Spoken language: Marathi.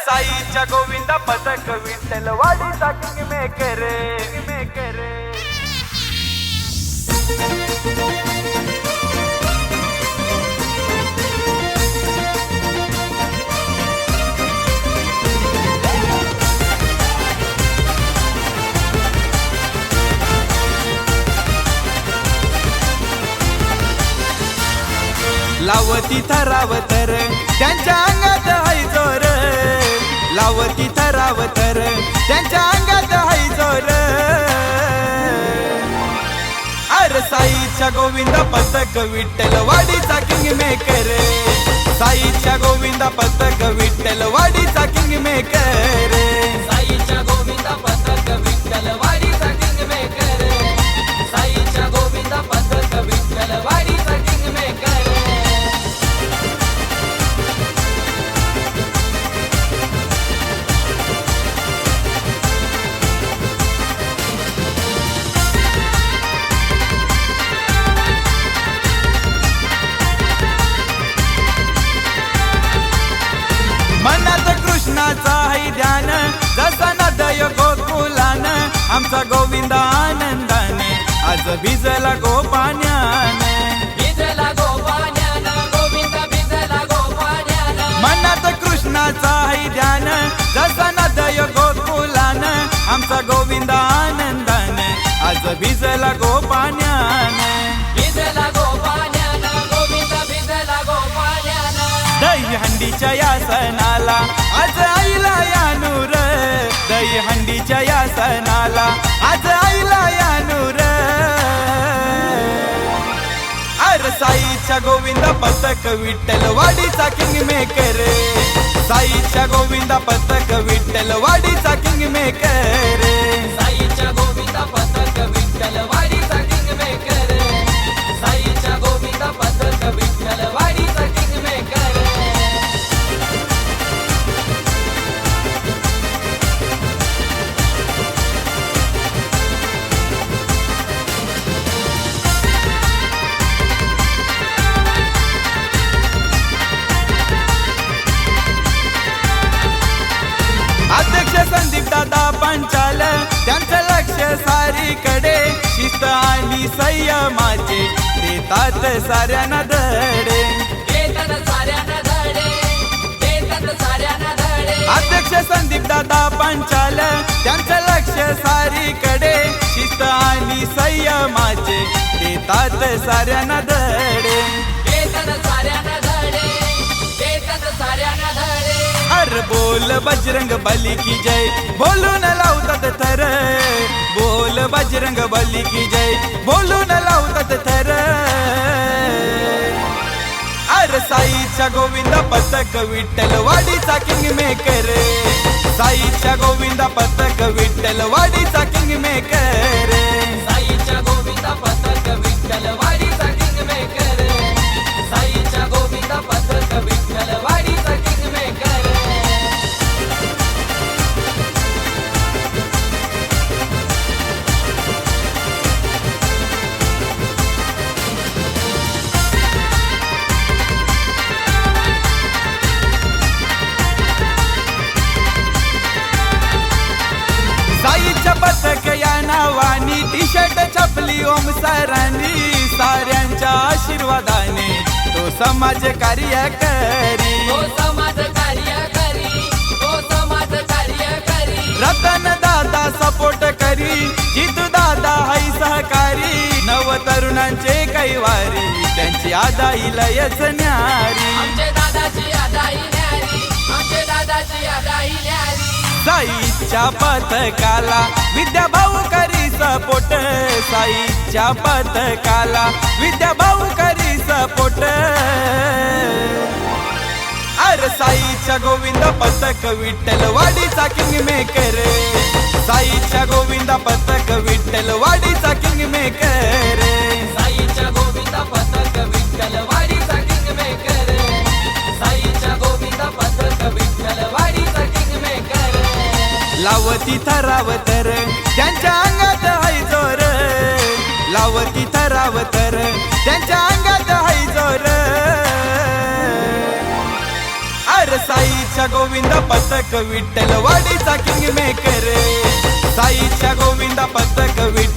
साईच्या गोविंदा पथक विठ्ठल वाडीचा किंग मेकर मेकर लावती थराव तर त्यांच्या अंगात हाय जोर, लावती थराव तर त्यांच्या अंगात हाय जोर. अरे साईच्या गोविंदा पथक विठ्ठल वाडीचा किंग मेकर, साईच्या गोविंदा पथक विठ्ठल वाडीचा किंग मेकर, साईच्या गोविंदा पथक विठ्ठल वाडीचा किंग मेकर, साईच्या गोविंदा पथक विठ्ठल वाडीचा किंग मेकर. मनात कृष्णाचा है ध्यान, जसा नदय गोकुलान, आमचा गोविंदा आनंदाने आज भिजला गोपाण्याने, भिजला गोपाण्यान गोविंदा भिजला गोपाण्यान. मनात कृष्णाचा है ध्यान, जसा नदय गोकुलान, आमचा गोविंदा आनंदाने आज भिजला गोपाण्याने, भिजला गोपाण्यान गोविंदा भिजला गोपाण्यान. दही हंडीच्या या सणाला आज आईला या नूर, दही हंडीच्या या सणाला आज आईला या नूर. अरे साईच्या गोविंदा पथक विठ्ठल वाडीचा किंग मेकर, साईच्या गोविंदा पथक विठ्ठल वाडीचा किंग मेकर, साईच्या गोविंदा पथक विठ्ठल वाडीचा किंग मेकर, साईच्या गोविंदा पथक विठ्ठल वाडीचा किंग मेकर. अध्यक्ष संदीप दादा पंचाल, त्यांचं लक्ष सारीकडे, शिस्त आणि संयमाचे देतात साऱ्यांना धडे, देतात साऱ्यांना धडे, देतात साऱ्यांना धडे. अध्यक्ष संदीप दादा पंचाल, त्यांचं लक्ष सारीकडे, शिस्त आणि संयमाचे देतात साऱ्यांना धडे, देतात साऱ्यांना धडे, देतात साऱ्यांना धडे. अरे बोल बजरंग बली की जय, बोलून लावतात थर, बोल बजरंग बली की जय, बोलून लावतात थर. अरे साईच्या गोविंदा पथक विठ्ठल वाडीचा किंग मेकर, साईच्या गोविंदा पथक विठ्ठल वाडीचा किंग मेकर, साईच्या गोविंदा पथक विठ्ठल वाडीचा किंग मेकर, साईच्या गोविंदा पथक विठ्ठल वाडीचा किंग मेकर. साईच्या पथक या नावानी टी शर्ट छपली ओम सरांनी, साऱ्यांच्या आशीर्वादाने तो समाज कार्य करी, तो समाज कार्य करी, तो समाज कार्य करी. रतन दादा सपोर्ट करी, जितू दादा हाय सहकारी, नव तरुणांचे कैवारी, त्यांची आदाई लयच न्यारी, आमचे दादाची आदाई न्यारी, आमचे दादाची आदाई न्यारी. साईच्या पथकाला विद्या भाऊ करी सपोर्ट, साईच्या पथकाला विद्या भाऊ करी सपोर्ट. अरे साईच्या गोविंदा पथक विठ्ठल वाडीचा किंग मेकर, साईच्या गोविंदा पथक विठ्ठल वाडीचा किंग मेकर, साईच्या गोविंदा पथक विठ्ठल वाडीचा किंग मेकर, साईच्या गोविंदा पथक विठ्ठल वाडीचा किंग मेकर. लावती थराव तर त्यांच्या अंगात हाय जोर, लावती थराव तर त्यांच्या अंगात हाय जोर. अरे साईच्या गोविंदा पथक विठ्ठलवाडीचा किंग मेकर साईच्या गोविंदा पथक विठ्ठल